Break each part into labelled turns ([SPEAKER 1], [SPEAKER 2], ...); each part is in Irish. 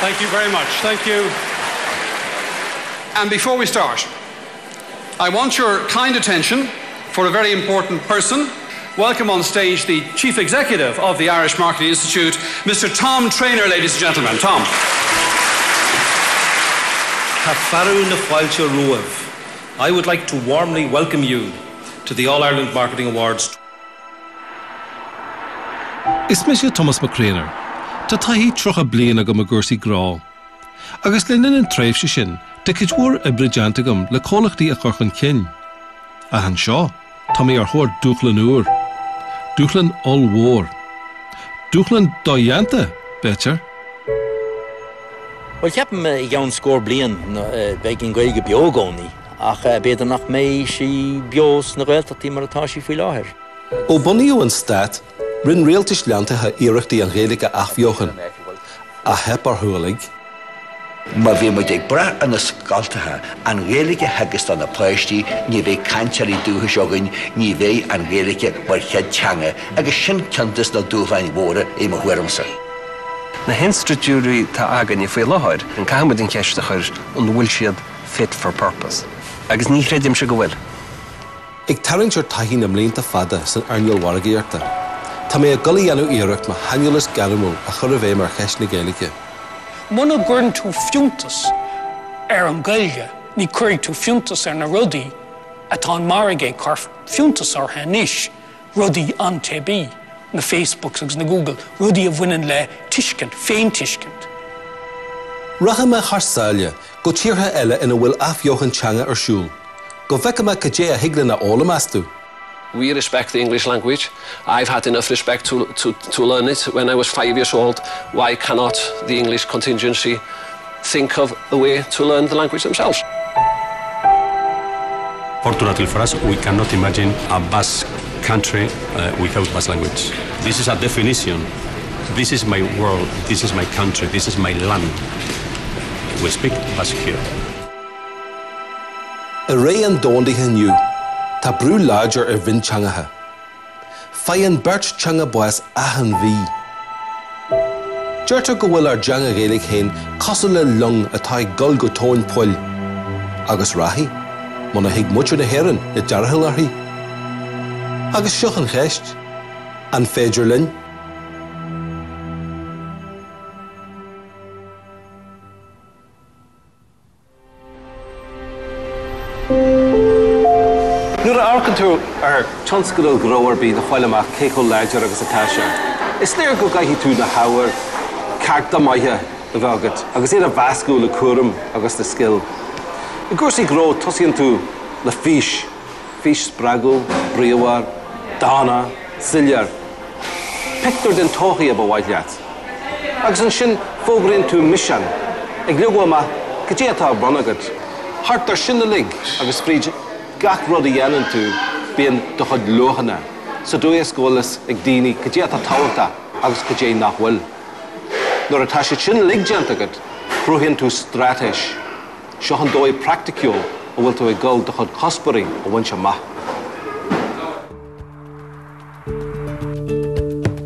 [SPEAKER 1] Thank you very much. Thank you. And before we start, I want your kind attention for a very important person. Welcome on stage the Chief Executive of the Irish Marketing Institute, Mr. Tom Traynor, ladies and gentlemen. Tom.
[SPEAKER 2] I would like to warmly welcome you to the All-Ireland Marketing Awards.
[SPEAKER 3] Is Mr. Thomas McCrainer, ta tahi trocha bliana go magursi grá. Agus linen an treifse sin, de kitwar a bridjantagum le colachdi a chorchan kin. A han shaw, Tommy ar hoor duchlan oor. Duchlan all war. Duchlan doyante, better.
[SPEAKER 4] Wel, ik heb hem jouw score blien bij een goeie biogoni. Ach, beter nog mee si bios na geld dat die maar tashi veel lager.
[SPEAKER 3] O bonio en staat, rin realtisch lante ha erig die angelica afjochen. A hepar huwelig.
[SPEAKER 5] Maar we moeten bra aan de skalte ha, angelica hagest aan de puistie, nie we kanchari duhesjogen, nie we angelica waar het change, en geshin kantes na duhvan woorden in mijn hoormse.
[SPEAKER 6] Na henstructuuri ta agan je veel lager, en kamer den kerstiger, on wilshiad fit for purpose. Agus ní chredim se go bhfuil.
[SPEAKER 3] Ig taring ar taithí na mlínta fada san arneal waragaíarta. Tá mé a gulaí anú iireacht má haneolas garamú a chur a bhéh mar cheist na Gaeilge.
[SPEAKER 7] Muna gurn tú fiúntas an Gaeilge, ní cuirig tú fiúntas na rudaí atá marigé car fiúntas ar hanis, rudaí an TB, na Facebook agus na Google, rudaí a bhainean le tiiscint, féin tiiscint.
[SPEAKER 3] Racha me charsáile, go tíortha eile ina bhfuil afjochen teanga ar siúl. Go bheice me cadé a hiaglann na ólamastú.
[SPEAKER 8] We respect the English language. I've had enough respect to learn it when I was 5 years old. Why cannot the English contingency think of a way to learn the language themselves?
[SPEAKER 9] Fortunately for us, we cannot imagine a Basque country without Basque language. This is a definition. This is my world, this is my country, this is my land. We speak Basque here.
[SPEAKER 3] A ré an dóndaithe nniu, tá brú láidir ar bhín teangatha. Faigheann beirt teanga buas ahan bhí. Deirtear go bhfuil ar deanga Gaeilge chéin cosú le lung atá ag gol go tóin poil. Agus rathaí, muna hiag muitir na héireann i dearthail arthaí. Agus seoch an cheist, an Féidir Linn.
[SPEAKER 6] Nuair a arcan tú ar tionscadal grower bí na fáile amach céchó láidir agus a táise. Is léir go gaithí tú na hawer, carta maithe a bheagat, agus éad a bhascú le cuaram agus na skill. I gcúrsaí gró tosíonn tú le fís spragú, bríomhar, dána, sillar. Pictar den tóchaí a bhhaid leat. Agus an sin fógraíonn tú mission, ag luú amach go dtí atá bronnagad. Hart ar sin na lig agus spríd gach rud a dhéanann tú bíonn do chud lochanna. Sa dú éascólas ag daoine go dtí atá tábhairta agus go dtí nach bhfuil. Nuair atá sé sin lig deantagad, cruthíonn tú stráteis. Seo an dóigh practiciúil a bhfuil tú ag gol do chud cospaí a bhain se maith.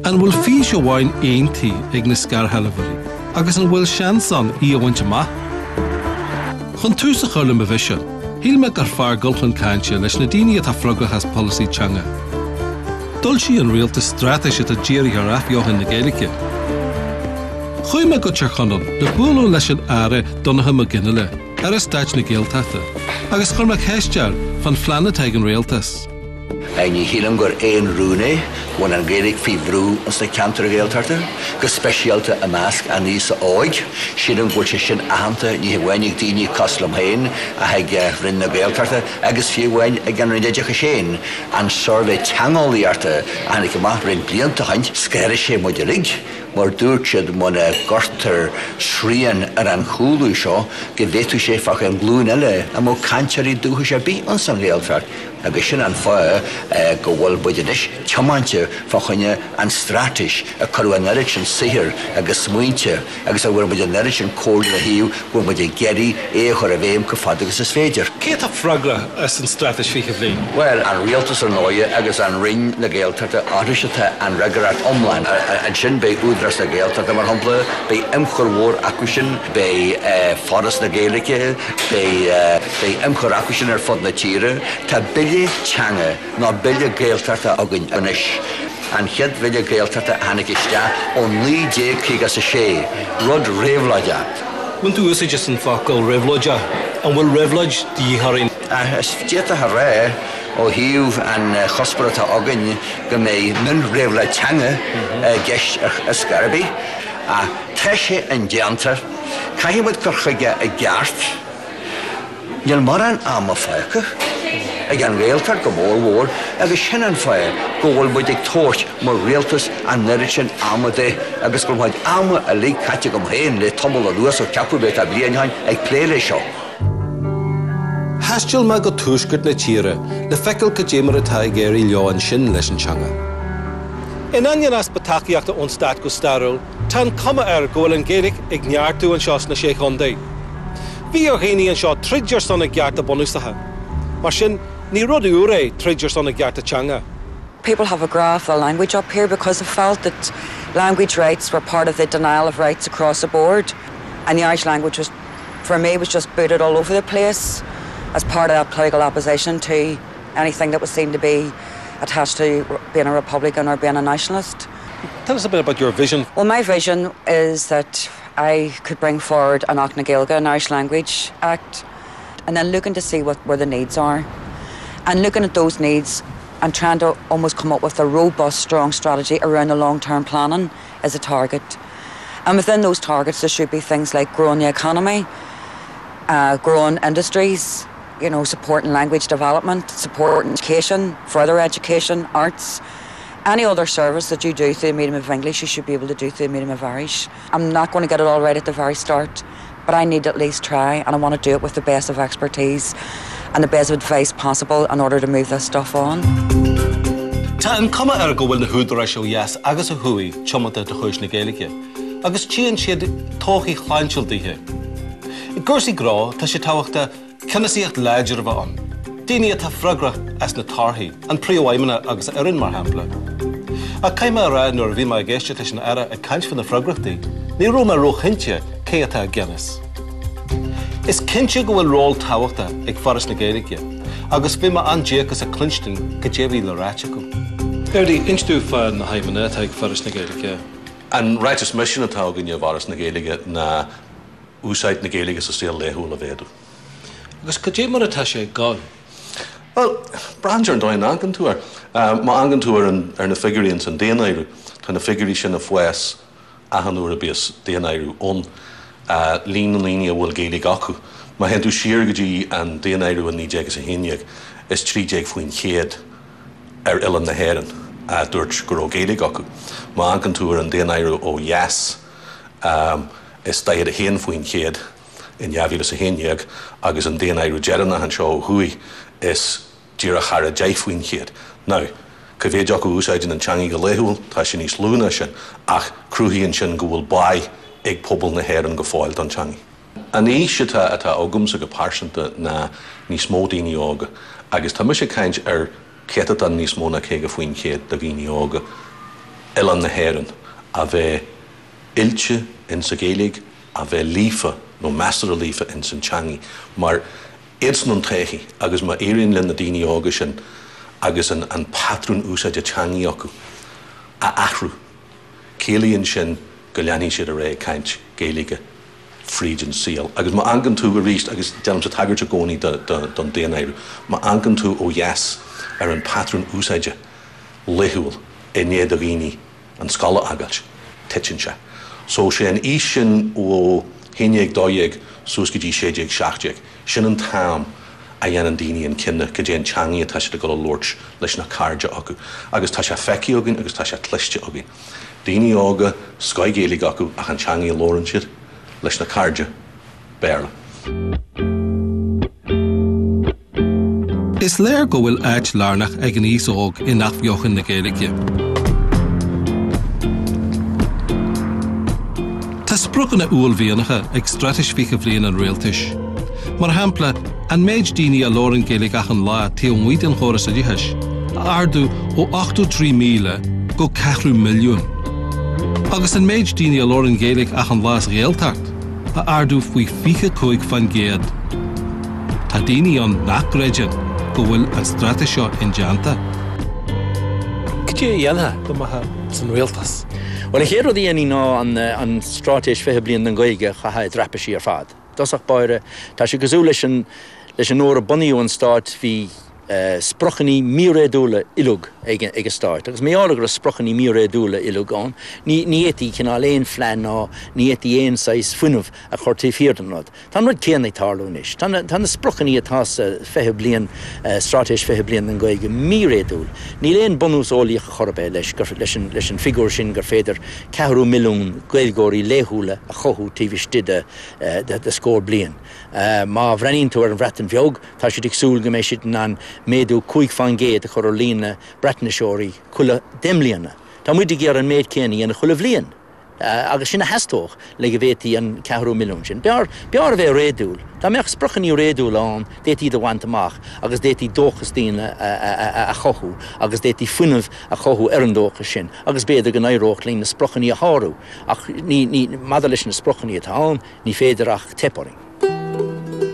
[SPEAKER 3] An bhfuil fís a bháin aontaí ag na scarthalabharí, agus an bhfuil seansan í a bhain se maith. Chun tús a chuirlim a bhise, híl me gur fear gulchan cainte leis na daoine atá frogad has policy teanga. Dul sí an rialta stráteise a díirí ar afheochain na Gaeilge. Chuir me go tear chunam le búlú leis an áire donatha mo gcineile ar a stáit na Gaeltachta, agus chuir me chéistear fan phleanna teag an rialtas.
[SPEAKER 5] Ní hílam gur éon rúne, bhain an Gaeilge fí brú os na ceantar a Gaeltachta, go speisialta a measc a níos a óig, sílam bhfuil sé sin ahananta ní bhhainnig daoine coslam hain a haig rinn na Gaeltachta, agus fiú bhhain ag an rindeide chéin, an sorla teangálaíarta a hanig amach rinn blianta haint, scaire sé muid a lig, mar dúirt siad muna gortar srían ar an chúlú seo, go bhéitú sé fach an glún eile a mó cantearí dútha sé bí an san Gaeltacht. agus sin an fá go bhfuil buideis teáinte fa chuine an stratis a chuú an neirid sin sihir agus smuointe agus a bhfuil muid an neirid sin cóir le hiú go muid geirí é chur a bhéim go fad agus is féidir.
[SPEAKER 3] Cé tá freagra as an stratis Féidir Linn?
[SPEAKER 5] Well, an rialtas an nóide agus an ring na Gaeltachta áirisite an regarat omlain an sin bé údras na Gaeltachta mar hampla bé imchur mór acu sin bé forras na Gaeilge bé imchur acu sin ar fod na tíre tá bille teanga ná bille Gaeltachta agan anis. An chead bille Gaeltachta hanig iste ón 19 rud réimhláide.
[SPEAKER 3] Bhain tú ús just an focail réimhláide an bhfuil réimhláid dítharainn.
[SPEAKER 5] Is déta a ré ó hiúh an chospirata agan go mé min réimhláid teanga geist a scarabí a teise an deanta caihimid gur chuige a gceart níl mar an am a fáice ag an réaltar go mór agus sin an fáil go bhfuil buid ag tóirt mar réaltas an neirid sin amada agus go bhfuil ama a lí caite go héin le tomol a luas ó ceapú beit a blianain ag pléile seo.
[SPEAKER 3] Haistil me go túisgurt na tíre le feiceil go démar atá géirí leáin sin leis an teanga. In anion as bataíochta ón stát go starúil, tá cuma go bhfuil an Gaelic ag neartú an seos na séchondaí. Bhí ar chéine an seo trídear sanna gceart a bonústathe. Mar sin, ní rudí úré trídear sanna gceart a teanga.
[SPEAKER 10] People have a graph of language up here because they felt that language rights were part of the denial of rights across the board. And the Irish language was, for me, was just booted all over the place as part of that political opposition to anything that was seen to be attached to being a Republican or being a nationalist.
[SPEAKER 3] Tell us a bit about your vision.
[SPEAKER 10] Well, my vision is that I could bring forward an Acna Gaeilge, an Irish Language Act, and then looking to see where the needs are. And looking at those needs and trying to almost come up with a robust, strong strategy around the long-term planning as a target. And within those targets, there should be things like growing the economy, growing industries, you know, supporting language development, supporting education, further education, arts. Any other service that you do through the medium of English, you should be able to do through the medium of Irish. I'm not going to get it all right at the very start, but I need to at least try, and I want to do it with the best of expertise and the best of advice possible in order to move this stuff on.
[SPEAKER 3] Tá an cuma go bhfuil na húdra seo yes agus a hui chomata de chuis na Gaeilge, agus tían siad tóchaí chláinseiltaithe. I gcúrsaí grá tá sé tábhachta cinnasaíocht léidir bh an. Daoine atá freagra as na tarthaí an príomhhaimena agus arann mar hampla. A caiime rá nuair bhí mar géiste leis na ara a caint fan na freagrachtaí, ní ró mar róchinte cé atá geannas. Is cinse go bhfuil ról tábhachta ag faras na Gaeilge, agus bhí mar andéachas a clinstin go déabhí le ráite go. Erdi, instú fa na haimena atá ag faras na Gaeilge?
[SPEAKER 11] An ráitas mission atá ginne faras na Gaeilge na úsáid na Gaeilge sa stíl léthúil a bhéadú.
[SPEAKER 3] Agus go dé mar atá sé gáil?
[SPEAKER 11] Well, Branger an dáin agantúir. Má agantúir ar na figuríonn san déanairú, tá na figurí sin na fuas ahanúir a bíos déanairú ón lín an líine bhfuil Gaeilge acu. Má henú siar go dtí an déanairú an 9 a héineag is 3 faoin chéad ar Ilan na Héireann a dúirt go raibh Gaeilge acu. Má agantúir an déanairú ó yes is daoad a héan faoin chéad in Javílas a héineag agus an déanairú dearanna an seo hui is díra chara deithfuoin chéad. Now, go bhéad acu úsáidin an teangaí go léthúil, tá sin níos lúna sin, ach cruthíonn sin go bhfuil baid ag pobl na Héireann go fáil don teangaí. An éis atá ógamsa go páirsanta na níos mó daoine óga, agus tá sé caint ar chéad an níos mó na cé go faoin chéad do bhíine óga Ilan na Héireann a bheith ilte in sa Gaeilge a bheith lífa nó meastar a lífa in san teangaí, mar éan an tréchi agus má éiríonn le na daoine óga sin agus an patrún úsáid a teangaí acu a athrú céalaíonn sin go leanaí siad a ré caint Gaeilge frídin síal. Agus má angan tú a ríist agus deanam sa tagart a gcónaí don déanairú, má angan tú ó yes ar an patrún úsáide léthúil i néad a riine an scala agailt titin se. So sé an ís sin ó héineag dóiag sús go dtí 6 sin an tám a dhéanaan daoine an cinne go dtí an teangaí atá sé go lóirt leis na cairde acu. Agus tá sé feici agin agus tá sé cliste agin. Daoine ága Scoil Gaeilge acu ach an teangaí lórann siad leis na cairde béarla.
[SPEAKER 3] Is léir go bhfuil áit lárnach ag an níos óg in nachbheochan na Gaeilge. Tá sprúchan na uaillmhíonacha ag strateis fiche bhliain an réaltais. Mar hampla, an méid daoine a lóran Gaeilge achan lá tí an muid an chóras a dheis, a ardú ó 83,000 go 4 milliún. Agus an méid daoine a lóran Gaeilge achan lá réaltacht, a ardú faoi fiche cúig fan géad. Tá daoine an nachgréidean go bhfuil an strateis seo in deanta.
[SPEAKER 2] Cé dhéanathe go maithe san réaltas?
[SPEAKER 4] Well, ik héad í ná an strateis Féidir Linn an Gaeilge chatha drapaisí ar fad. Dosach baire, tá sé gosú leis an nóir a bunaíú an start hí sprochanní míréadúla ilug ag a start. Agus mé ála gur a sprochanní míréadúla ilug an, ní étí cinál éon flean ná, ní étí éon sais fuinmh a chortaí fiardan rud. Tá rud céanna tarlúnis. Tá na sprochanní atá Féidir Linn, strateis Féidir Linn an Gaeilge míréadúla. Ní léon bunús ólaíoch a chorbe leis an figúr sin gur féidir 4 milliún gaeilgóirí léthúla a chothú tíbhiste de scór blian. Má bhreanín tú ar an bhreatain bheog, tá si ag súil go mééis siad an méadú 5 fan géad a chur lína breitneisiúirí chula demlíana. Tá muid ag ar an méid céanaí an chula bhliain. Agus sinna heastóch le go bhétaí an 4 milliún sin. Bear a bheith réadúil. Tá meach sprochanní réadúil an, détaí do bhaint amach, agus détaí dóchas tína a chothú, agus détaí fuinmh a chothú ar an dóchas sin, agus béidir go éireocht lín na sprochanní a háú, ach ní madar leis na sprochanní atá an, ní féidir ach teparing.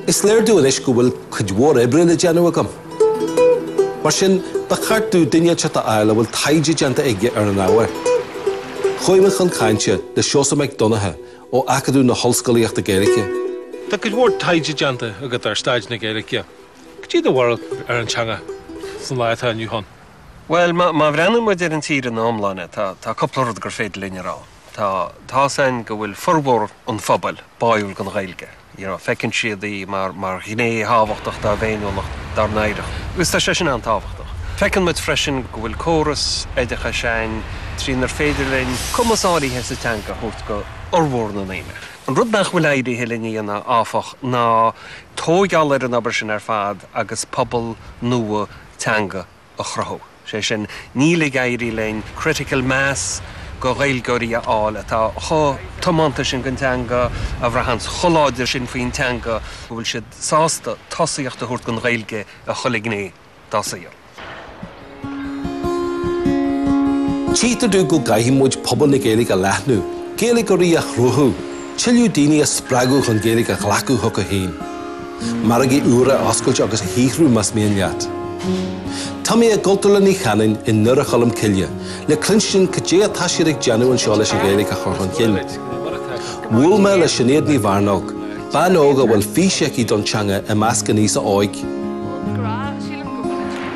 [SPEAKER 3] Is léir dú leis go bhfuil chuidhór ebre le deanú agam. Mar sin, ba chartú duine te a eile bhfuil taide deanta aige ar an áhar. Chuimach an cainte le seosa meid donathe ó acadú na hallscoilíocht a Gaeilge.
[SPEAKER 2] Tá chuidhór taide deanta agad ar staid na Gaeilge. Cé do bhharil ar an teanga san láithe aniu hon?
[SPEAKER 12] Well, má bhreanú muid ar an tír an ómláine, tá coplór gur Féidir Linn rá. Tá san go bhfuil forbór an phobal báúil gan Gaeilge. Fecinn siad í mar ghiné hábhachtach dá bhéinúnach dar neideach. Gus tá sé sin an tábhachtach. Fecinn muid freisin go bhfuil córas éidecha sein trínar Féidir Linn cumasáí he sa teanga thucht go ormhór na naine. An rud nach bhfuil éidir hilinní na áfach ná tógeall ar an aber sin ar fad agus pobl nua teanga a chrathó. Sé sin níla gairí lein critical mass go gaeilgóirí áil atá tomanta sin gan teanga a bhrahans choláidir sin faoin teanga go bhfuil siad sásta tosaíocht a thuirt gan Gaeilge a choligné dasaíoch.
[SPEAKER 3] Títar dú go gaithimúid pobl na Gaeilge a leathnú, Gaeilgóirí a chruthú, tiilú daoine a sppragu chun Gaeilge a ghlacu thug a hain. Maragaí úra oscailt agus a híhrú mas mian leat. Tá mé a goltúla ní chanin in nuair a cholam ciile, le clinsin cé atá siad ag deanú an seo leis an Gaeilge a chur chun cill. Bhfuil me le sinnéad ní bharnóg, ban óga bhfuil físeaí don teanga a measca níos a óig.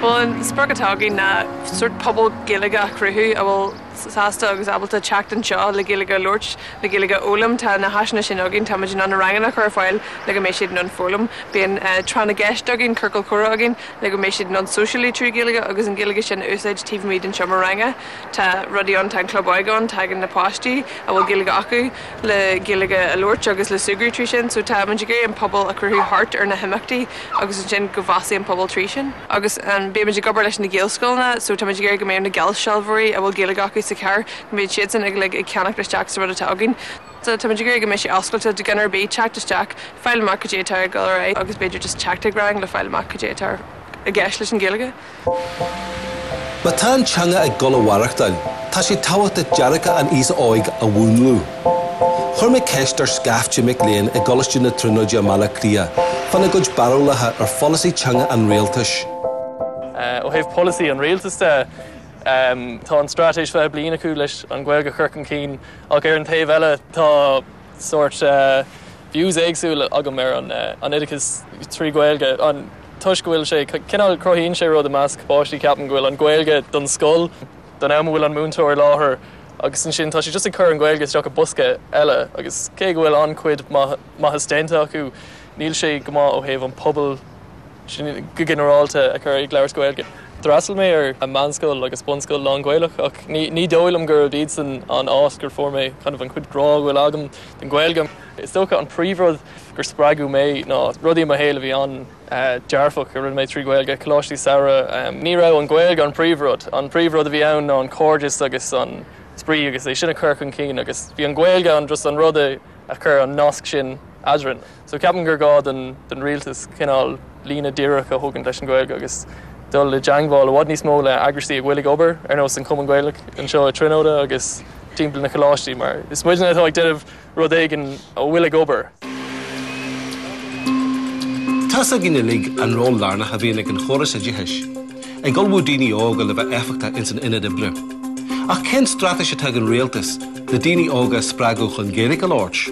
[SPEAKER 13] Well, in Spurgatági na sort pobl Gaeilge a cruthú a bhfuil sásta agus abalta teacht an seo le Gaeilge Lúirt, le Gaeilge ólam tá na haisna sin agin tá muid an ranganna chu fáil le go méisiad non fólam, bíon tránna gceist agin curcail cura agin le go méisiad non socially trí Gaeilge agus an Gaeilge sin úsáid tíomh míid an seomar ranga, tá rudí an tá club aigeán tagan na páistí a bhfuil Gaeilge acu le Gaeilge Lúirt agus le sugrú trí sin, so tá muid an pobl a cruthú hart ar na himachtaí agus an sin go bhhasaí an pobl trí sin. Agus an béimiid gobar leis na Gaelscoilna, so tá muid go mé na Gaelssealbhairí a bhfuil Gaeilge acu sa cear, made siad san ag ceannach leis teach sa rud atá agin. So tá muid go mé sé oscailte de gunnar bé teachtasteach fáil amach go détar galrá agus beidir just teachta grang le fáil amach go détar a gceis leis an Gaeilge.
[SPEAKER 3] Ba tá an teanga ag gola warachtail, tá sé táhacht a dearacha an íos óig a bhúnlú. Chur mé ceist ar scafte mic léon ag golaiste na trúnaide a mala cria, fanna gud barólathe ar folasaí teanga an réaltais.
[SPEAKER 14] Ó heh policy an réaltas tá an strateis Féidir Linn acu leis an Gaeilge churcan cín ach ar an taobh eile tá sort views éagsúil agam ar an idicus trí Gaeilge an tuis go bhfuil sé cinál croíonn sé rud a measc páistí ceapan go bhfuil an Gaeilge don scoil don am bhfuil an múntóir láthair agus an sin tá sé just a chur an Gaeilge isteach a busca eile agus cé go bhfuil an cuid maithas déanta acu níl sé go maith ó heh an pobl go generalta a chur ag leabhar Gaeilge. Drasel mé ar a manscoil agus bunscoil lá Gaelach ach ní dóilm gur bíd an Oscar for mé kind of an cuid grá bhfuil agam den Gaelgam. Is tócha an príomhrod gur spragu mé ná rudí a héile bhí an dearfach ar mé trí Gaelga Colosí Sara ní rah an Gaelga an príomhrod a bhí ann ná an cordis agus an sprí agus é sinna chur an cín agus bhí an Gaelga an just an rud a chur an nasc sin adran. So ceapan gur gád den rialtas cinál lína díreach a thugann leis an Gaelga agus dul le deangáil a bhd níos mó le agrasí a bhfuil obair ar nó san Cumann Gaelach an seo a trinóda agus timppla na Colosí mar is muidna atá ag déanamh rud éigean a bhfuil obair.
[SPEAKER 3] Tás a gine lig an ró lárna a bhíonna an choras a dheis. Ag golbú daoine óga le bheith éfachta in san inad blu. Ach cén strata se tag an réaltas na daoine óga sprágu chun Gaelic a láirt.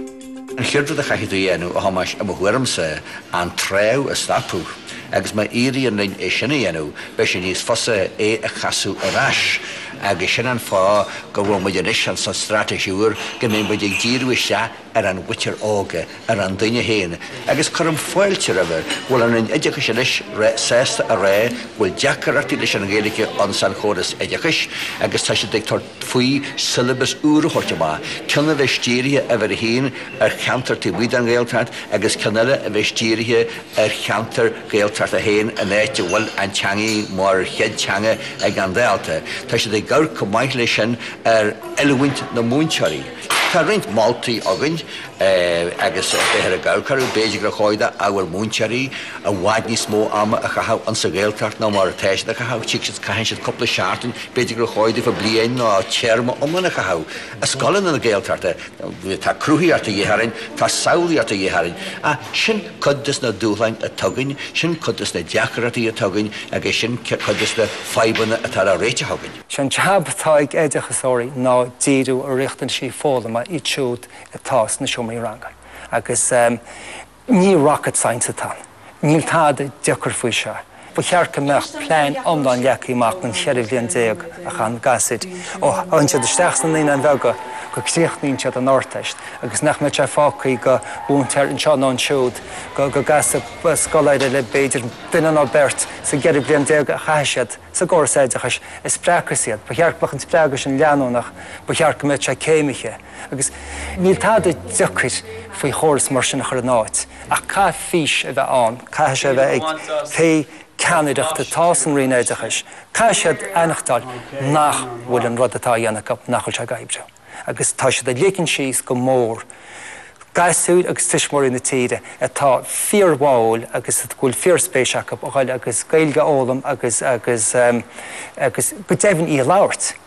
[SPEAKER 5] An chirdre a chaithú dhéanú a hamas am a huirimsa an treu a stapú. Agus mae iri yn lyn e sinna dhéanú, be sin níos fosa é a chasú a ras. Agus sin an fá go bhfuil muid an is an san strateisiúr go mé muid ag díú se ar an witir ága ar an duine héin. Agus chum foiilte a bhar bhfuil an idircha sin is sésta a ré bhfuil deacaratí leis an Gaeilge an san choras idirchas agus tá sé tar faoi syllabus úra hortamá. Cynna bheith stíirithe a bhar héin ar cheantar tí bhuiid an Gaeltart agus cynna a bheith stíirithe ar cheantar Gaeltart a héin a néite bhfuil an teangaí mar chead teanga ag an Déalta. Tá sé gur cumáith lei sin ar eilehhaint na múnsearí. Tá rint Maltaí agan agus béthar a gabhcarú béidir go cháide a bhfuil múnsearí a bhaid níos mó ama a chahabh an sa Gaeltart ná mar a teisna a chahabh tíigh caiin siad coppla seaartain béidir go cháide fa bliain ná tearma omlan a chahabh. A scolan na Gaeltarta tá cruthíart a dhéharin, tá saoíart a dhéharin. A sin chudas na dúlainn a tugann, sin chudas na deacaratí a tugann agus sin chudas na feibanna atá a réite hagann.
[SPEAKER 15] Sin teabhtá ag éidechasóirí ná díú a riachtan sí fóla i tsúd a tás na siomí rangan. Agus ní rocket science atá. Níl táda deacar faoi se. Ba chearcha meach plein omláin leacaí amach na cheirh blion déag a chan gasid. Ó anse de steachsan líon an bhega go críochnín siad an áirteist. Agus nach me te fácaí go búnteir an seán an siúd go gasab scoláide le béidir duine an Albert sa geirh blion déag a chaisiad sa ggóirsaidechas is sprácasiad. Ba chearcbach an sprágus an leanúnach ba chearcha me te céimiche. Agus níl táda deacair faoi chóras mar sin chur an áit. Ach cá fís a bheith an, cá sé bheith ag té Canadaachta tásan rinéidechas. Cá siad einachtáil nach bhfuil an rud atá dhéanach nachil se gaibre. Agus tá siad a lécann síos go mór. Gaisúil agus tuismór na tíide atá fíorháil agus bhfuil fíorspéiseach ó ghaile agus Gaeilge ólam agus go deimhin í labhairt.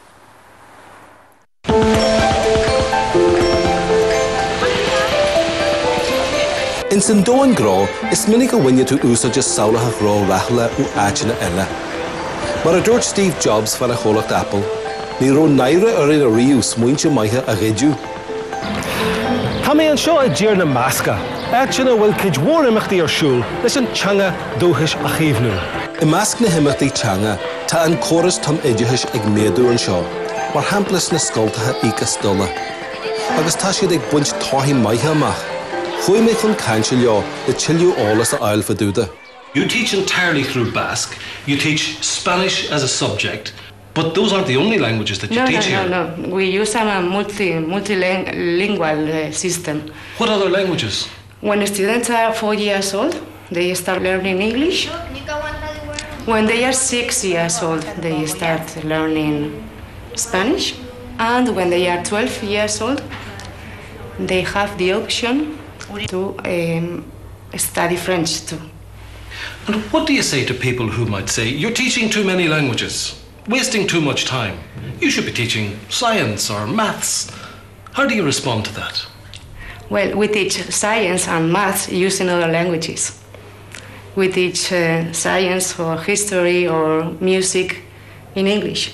[SPEAKER 3] In san dóin grá is minic go bhaine tú úsáide saolatha grá rathla ú áitina eile. Mar a dúirt Steve Jobs fan a cholacht Apple, ní ró naire ar in a riú smuointe maithe a réidú. Tá mé an seo a ddír na measca, áitina bhfuil cuid mhór imachtaí ar siúl leis an teanga dúchais a chéomhnú. I measc na himachtaí teanga tá an choras tom idirthais ag méadú an seo, mar hamplas na scoltathe ícas dula. Agus tá siad ag buint táithí maithe amach. Chuoi me chun cainse leo the chilú álas a ail faduda.
[SPEAKER 16] You teach entirely through Basque. You teach Spanish as a subject, but those aren't the only languages that you teach here.
[SPEAKER 17] No. We use a multilingual system.
[SPEAKER 16] What other languages?
[SPEAKER 17] When students are 4 years old, they start learning English. When they are 6 years old, they start learning Spanish. And when they are 12 years old, they have the option to study French too.
[SPEAKER 16] And what do you say to people who might say, you're teaching too many languages, wasting too much time? You should be teaching science or maths. How do you respond to that?
[SPEAKER 17] Well, we teach science and maths using other languages. We teach science or history or music in English.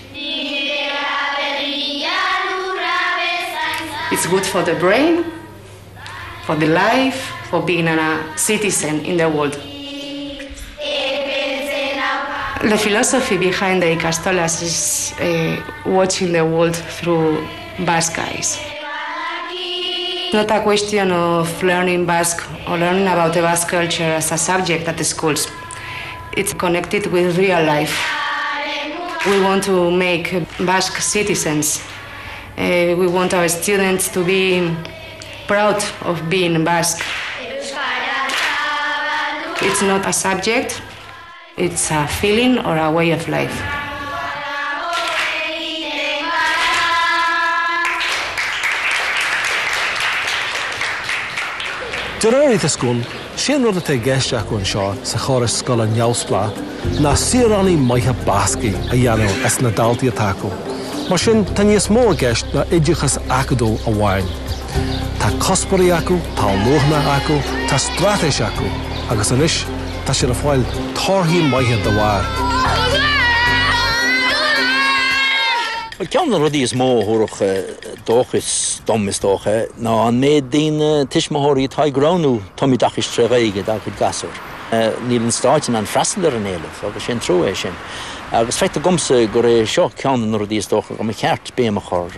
[SPEAKER 17] It's good for the brain, for the life, for being a citizen in the world. The philosophy behind the Ikastolas is watching the world through Basque eyes. It's not a question of learning Basque or learning about the Basque culture as a subject at the schools. It's connected with real life. We want to make Basque citizens. We want our students to be proud of being Basque. It's not a subject, it's a feeling or a way of life.
[SPEAKER 3] Duréir is gún, sin rud a geisteach an seo sa choras scoil an Neamhspleá ná siaraní maithe Bascaí a dhéanamh as na daltaí atácu. Mar sin tá níos mó geist na idiachas acadó a bháin. Tá cosparí acu, tá luachna acu, tá stratéis acu, agus anis tá sin a fáil tarthaí maithe de bhhair.
[SPEAKER 4] Wel, ceann na rudí is mó thuach dóchas dommas dócha ná an méid daoine tuismóthirí tá gránú Tommy dachas tre réige dá chud gasúr. Níl an stáitin an freistal ar an éileh, agus sin trú é sin. Agus feicte gomsa gur é seo ceann na rudí is dócha go mé ceart béam a chur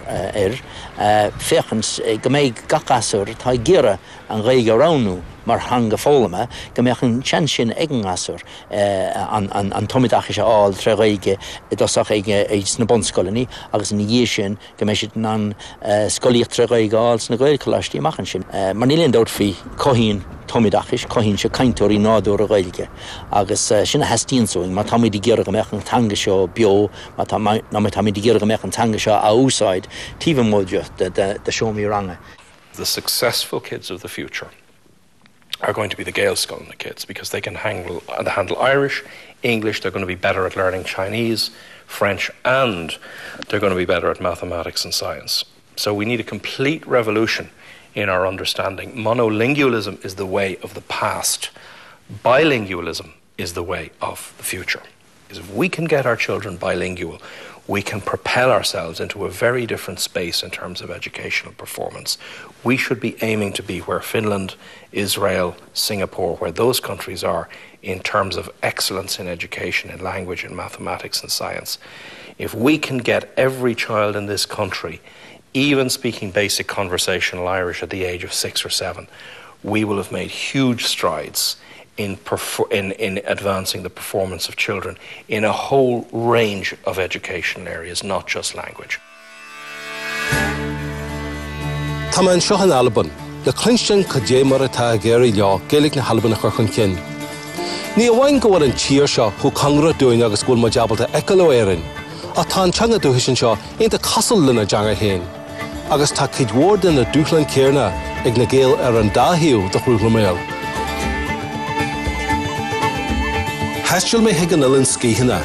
[SPEAKER 4] féchans go méid gachasúr tá gira an réige ránú mar hanga fólama go méach an tsean sin ag an gasúr an Tommy dachas áil tre réige dosach ag sna bonscoilení agus an dhé sin go méid sin an scoilíocht tre réige áil sna gailcoláistí amachchan sin. Mar níl dót fhí cohín Tommy dachas, cohín se caintóirí nádúr a gailge. Agus sinna heastíon sóing, má táid í ggéar go méach an tanga seo bio, má táid í ggéar go méach an tanga seo a úsáid, tíomh móide de seomí ranga.
[SPEAKER 18] The successful kids of the future are going to be the Gaelscoileanna kids because they can handle Irish, English, they're going to be better at learning Chinese, French, and they're going to be better at mathematics and science. So we need a complete revolution in our understanding. Monolingualism is the way of the past. Bilingualism is the way of the future. Because if we can get our children bilingual, we can propel ourselves into a very different space in terms of educational performance. We should be aiming to be where Finland, Israel, Singapore, where those countries are in terms of excellence in education, in language, in mathematics and science. If we can get every child in this country even speaking basic conversational Irish at the age of 6 or 7, we will have made huge strides in advancing the performance of children in a whole range of educational areas, not just language.
[SPEAKER 3] Tá an seo an Alban, le clinstein cadé mar atá géirí leo Gaelic na Halban a churchan cin. Ní bhhain go bhfuil an tír seo chu cangra dúin agus bhfuil mar deabalta eicil ó éireann, a tá an teanga dúhisin seo inta casal lena deanga héin. Agus tá cídhór den na dúchlan céirna ag na Gael ar an dáthíú do chrúgla méal. Heistil mé hiag an ilin scíhanna,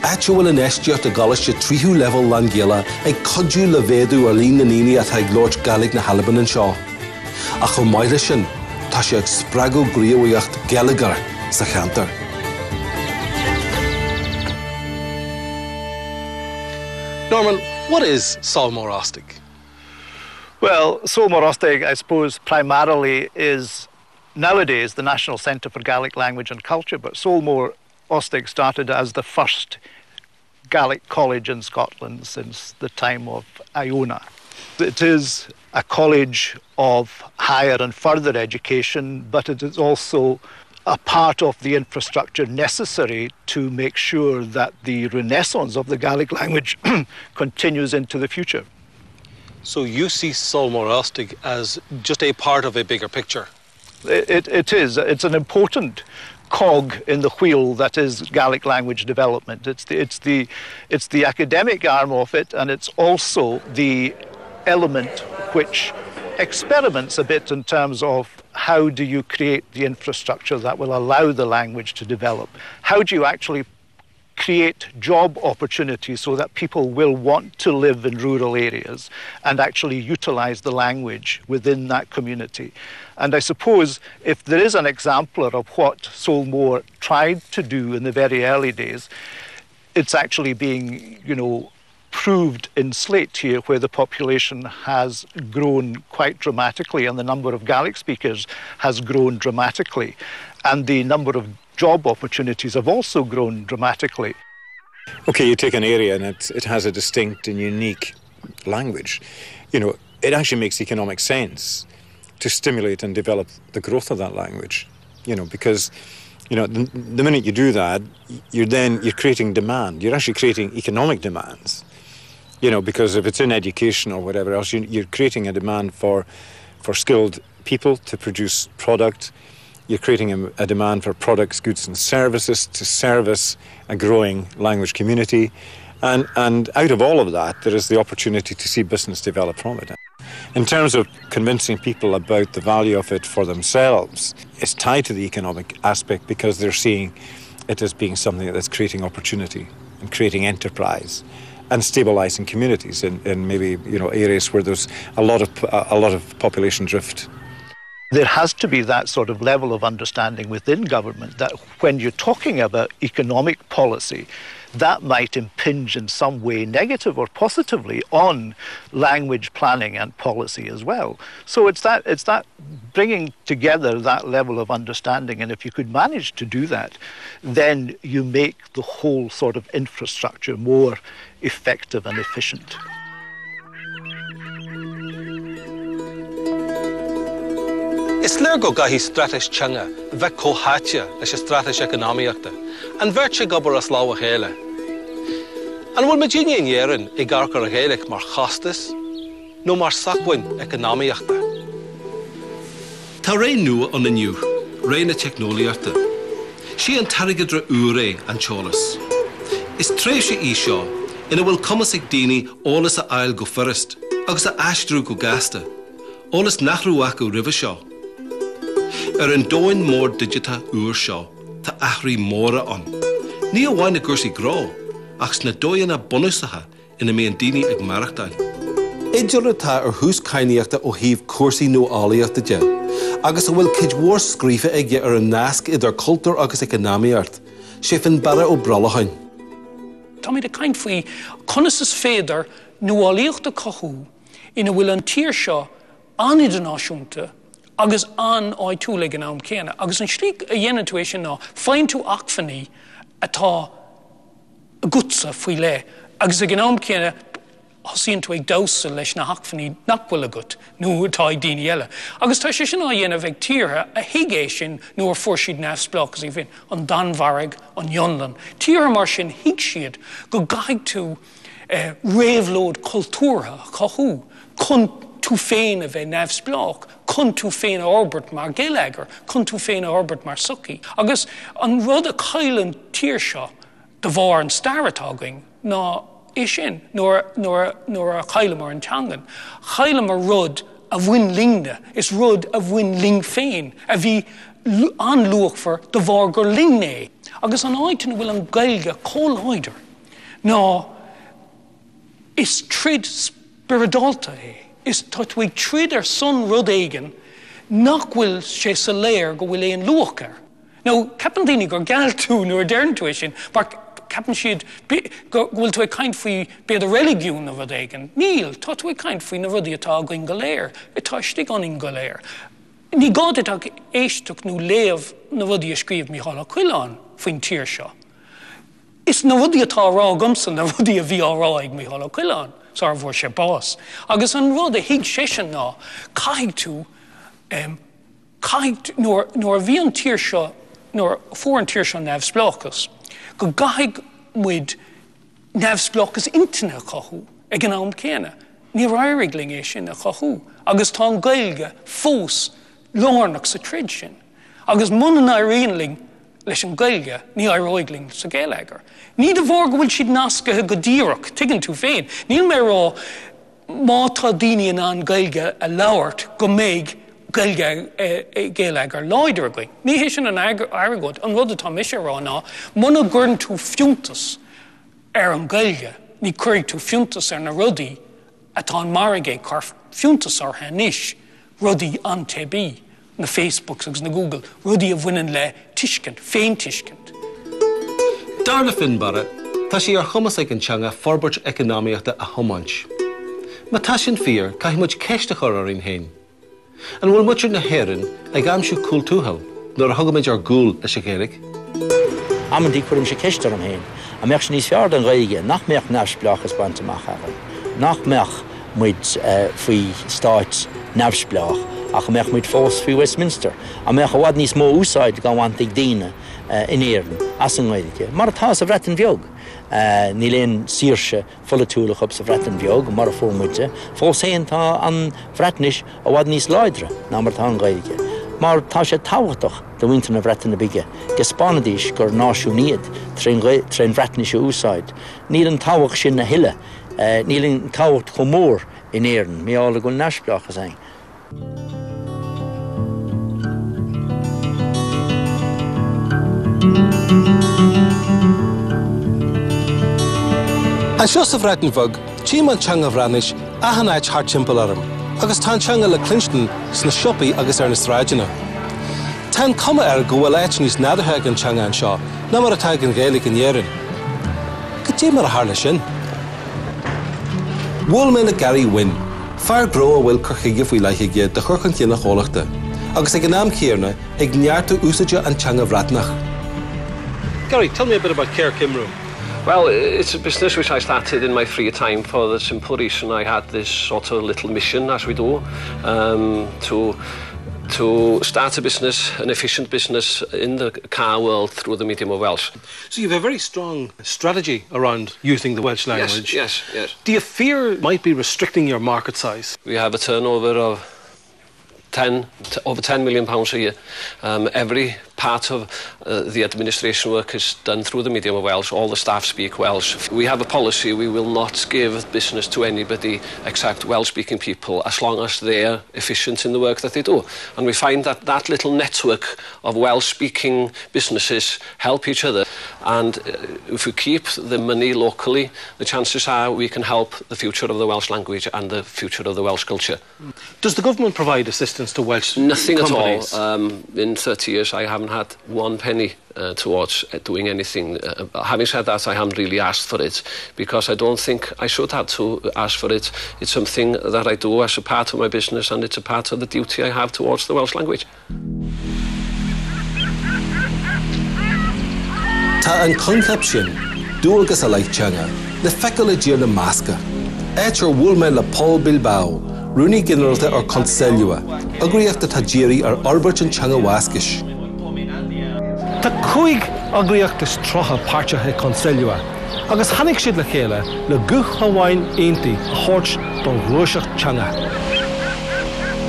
[SPEAKER 3] Aitu bhfuil an eisteocht a galiste tríthú level lan Gaela ag codú le bhéadú ar lín na níní atá ag Lord Gaelic na Halban an seo. A chu maithre sin, tá sé ag spragú gríomhaíocht Gaeligar sa cheantar. Norman, what is Solmorostig?
[SPEAKER 19] Well, Solmorostig, I suppose, primarily is nowadays the National Centre for Gaelic Language and Culture, but Solmorostig started as the first Gaelic college in Scotland since the time of Iona. It is a college of higher and further education, but it is also a part of the infrastructure necessary to make sure that the renaissance of the Gaelic language continues into the future.
[SPEAKER 3] So you see Solmorostig as just a part of a bigger picture?
[SPEAKER 19] It is. It's an important cog in the wheel that is Gaelic language development. It's the academic arm of it, and it's also the element which experiments a bit in terms of how do you create the infrastructure that will allow the language to develop? How do you actually create job opportunities so that people will want to live in rural areas and actually utilize the language within that community? And I suppose if there is an exemplar of what Solmore tried to do in the very early days, it's actually being, proved in Slate here, where the population has grown quite dramatically and the number of Gaelic speakers has grown dramatically, and the number of job opportunities have also grown dramatically.
[SPEAKER 20] Okay, you take an area and it has a distinct and unique language. It actually makes economic sense to stimulate and develop the growth of that language, because The minute you do that, you're creating demand. You're actually creating economic demands. Because if it's in education or whatever else, you're creating a demand for skilled people to produce product. You're creating a demand for products, goods and services to service a growing language community. And out of all of that, there is the opportunity to see business develop from it. In terms of convincing people about the value of it for themselves, it's tied to the economic aspect because they're seeing it as being something that's creating opportunity and creating enterprise and stabilizing communities in maybe areas where there's a lot of population drift.
[SPEAKER 19] There has to be that sort of level of understanding within government that when you're talking about economic policy, that might impinge in some way, negative or positively, on language planning and policy as well. So it's that bringing together that level of understanding, and if you could manage to do that, then you make the whole sort of infrastructure more effective and efficient.
[SPEAKER 2] Is leir go gaithí strateis teanga bheith cóthailte leis strateis economiachta, an bhirt sé gobar as láha chéile. An bhfuil Virginia éireann I gcarchar a Gaelic mar chastas nó mar sacbhain economiachta.
[SPEAKER 3] Tá ré nua an iniu, ré na technoliachta. Sí an targadra úré an cholas. Is tréise í seo, ina bhfuil cumas ag daoine ólas a ail go first, agus a aistrú go gasta, ólas nachrú acu ribh seo. An dóin mór digita úr seo, tá achraí móra an. Ní a bhain na gursaí grá, ach sna dóin a bonusatha ina mé an daoine ag marachtáil. Idir atá hús caineachta ó híomh cuasaí nó álaíochta de, agus a bhfuil cidhmór scríofa ige an nasc idir cultúr agus economiart, sé fin bara ó bralahain.
[SPEAKER 7] Tá mí de caint faoi conas is féidir nó álaíochta cothú ina bhfuil an tír seo anidirnáisiúnta agus an áid túla gan am céanna. Agus an slí a dhéanaan tú sin ná, féin tú achfaní atá gutsa faoi le. Agus a gan am céanna, hosíonn tú ag dósa leis na hachfaní nachhfuil a gut, nó atá ag daoine eile. Agus tá sé sin á dhéanamh ag tíortha a hiigé sin nó ar fuair siad neamhsplach as bhín an Danmharag, an Jonlan. Tíortha mar sin hiig siad go gaig tú réamhlód cultúrtha cothú, chun tú féin a bheith neamhsplach, chun tú féin a orbert mar Gaeilgear, chun tú féin a orbert mar suci. Agus an rud a caiileann tír seo de bhar an staratágaing ná é sin, nóair a chailim ar an teangan. Chailim ar rud a bhain lingna, is rud a bhain ling féin, a bhí an luachfar de bhar gur lingné. Agus an áitina bhfuil an Gaeilge cóláidir. Ná is trid spiridálta é. Is tá tú ag trid ar son rud éigean nach bhfuil sé sa léir go bhfuil éon luachar. Now, ceapan daoine gur geall tú nó dearn tú sin, mar ceapan siad bhfuil tú ag caint faoi bead a religiún na bhd éigean. Níl, tá tú ag caint faoi na rudí atá going go léir, atá stig an go léir. Ní gád ag éisteach nó léamh na rudí a scríomh Mícheál Chuileán faoin tír seo. Is na rudí atá rá gomsa na rudí a bhí árá ag Mícheál Chuileán. Sar bhór sé bás. Agus an rud a hiig sé sin ná, caig tú, nóair bhí an tír seo, nóair fuair an tír seo neamhsplachas, go gaig muid neamhsplachas intine cothú ag an am céanna. Ní rairigling é sin a cothú. Agus tá an Gaeilge fós lárnach sa trid sin. Agus mun an airianling leis an Gaeilge ní airiogling sa Gaeilgear. Ní de bhór go bhfuil siad nascathe go díreach, tuigeann tú féin. Níl mé rá mátá daoine an Gaeilge a labhairt go méid Gaeilgear láidir going. Ní hé sin an airgóid, an rud atá mise rá ná, muna gcuireann tú fiúntas ar an Gaeilge, ní cuirigh tú fiúntas ar na rudaí atá an marigé car fiúntas ar hanis, rudaí an TB, na Facebooks agus na Google, rudaí a bhaineann le tuiscint, féin tuiscint.
[SPEAKER 2] Darla fin bara, tá sí ar chumas ag an teanga forbairt economiachta a thomáint. Ma tá sin fíor caithfidh muid ceiste chur ar on hain. An bhfuil muidir na hÉireann ag amsú cultúthal nuair a thugamid ar gúil leis a Gaelic.
[SPEAKER 4] Amandí chuirim sé ceiste an hain, a meach sin níos fearr an Gaeilge, nach meach neamhsplachas bantamach agan, nach meach muid faoi stáit neamhsplach ach meach muid fós fi Westminster. A meach a wad nís mó úsáid gan want ag díine in éireann as an Gaeilge. Mar atá sa bhreatain bheog. Ní léon síorse follatúlach up sa bhreatain bheog, mar a fórmuide. Fós héan tá an bhreatnis a wad nís láidre ná mar tá an Gaeilge. Mar tá sé táhachtach do bhainte na bhreatain na bige. Gespánadís gur náisiúníad trín bhreatnis a úsáid. Níl an táhach sin na hiile, níl an táhacht chomór in éireann, méála go neisbleach as ein.
[SPEAKER 3] An seo sa bhreatain bhog, tíim an teanga bhreanis a han áit thar timpeall orm, agus tá teanga le Clinston sna siopaí agus ar na stráidena. Tá cuma go bhfuil áit níos nádortha an teanga an seo, ná mar atá an Gaeilge in éireann. Go dtí mar a thar leis sin. Bhfuil mé na Gary Winn, fear gro a bhfuil curchaige faoi leithiige de churchan céanna chomhlachta, agus ag an am céarna ag neartú úsaide an teanga bhreaitnach. Gary, tell me a bit about Care Kimroom.
[SPEAKER 8] Well, it's a business which I started in my free time for the simple reason I had this sort of little mission, as we do, to start a business, an efficient business in the car world through the medium of Welsh.
[SPEAKER 3] So you have a very strong strategy around using the Welsh language.
[SPEAKER 8] Yes.
[SPEAKER 3] Do you fear it might be restricting your market size?
[SPEAKER 8] We have a turnover of over £10 million a year. Every part of the administration work is done through the medium of Welsh. All the staff speak Welsh. We have a policy: we will not give business to anybody except Welsh-speaking people, as long as they're efficient in the work that they do. And we find that that little network of Welsh-speaking businesses help each other. And if we keep the money locally, the chances are we can help the future of the Welsh language and the future of the Welsh culture.
[SPEAKER 3] Does the government provide assistance to Welsh
[SPEAKER 8] Nothing
[SPEAKER 3] companies?
[SPEAKER 8] at all. In 30 years, I haven't had one penny towards doing anything. Having said that, I haven't really asked for it, because I don't think I should have to ask for it. It's something that I do as a part of my business, and it's a part of the duty I have towards the Welsh language.
[SPEAKER 3] Tá an concept sin, dúilgus a leith teanga, le feiceáil a dír na másca. Éitir bhfuil me le Paul Bilbao, Rúnaí Ginearálta ar Conselua, agraíochta tá dírí ar Albert an teanga Wascais. Tá 5 agraíochtas trotha páirteatha Conselua, agus tháinig siad le chéile le guth hamháin aontaí a thabhairt don ghluaiseacht teanga.